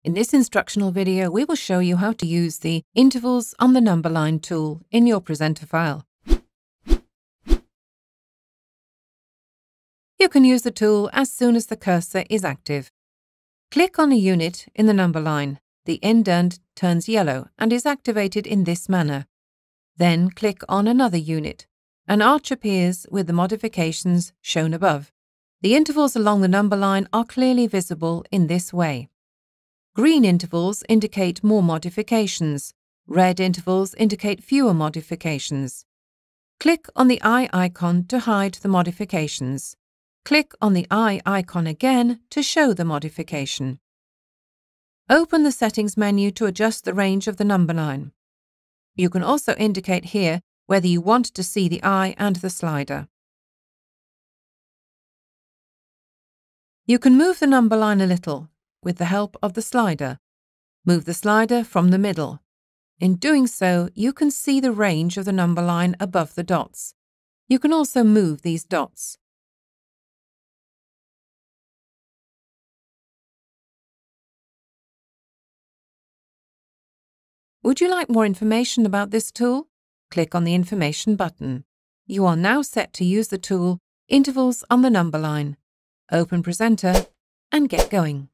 In this instructional video, we will show you how to use the Intervals on the Number Line tool in your presenter file. You can use the tool as soon as the cursor is active. Click on a unit in the number line. The indent turns yellow and is activated in this manner. Then click on another unit. An arch appears with the modifications shown above. The intervals along the number line are clearly visible in this way. Green intervals indicate more modifications. Red intervals indicate fewer modifications. Click on the eye icon to hide the modifications. Click on the eye icon again to show the modification. Open the Settings menu to adjust the range of the number line. You can also indicate here whether you want to see the eye and the slider. You can move the number line a little with the help of the slider. Move the slider from the middle. In doing so, you can see the range of the number line above the dots. You can also move these dots. Would you like more information about this tool? Click on the Information button. You are now set to use the tool Intervals on the Number Line. Open Presenter and get going.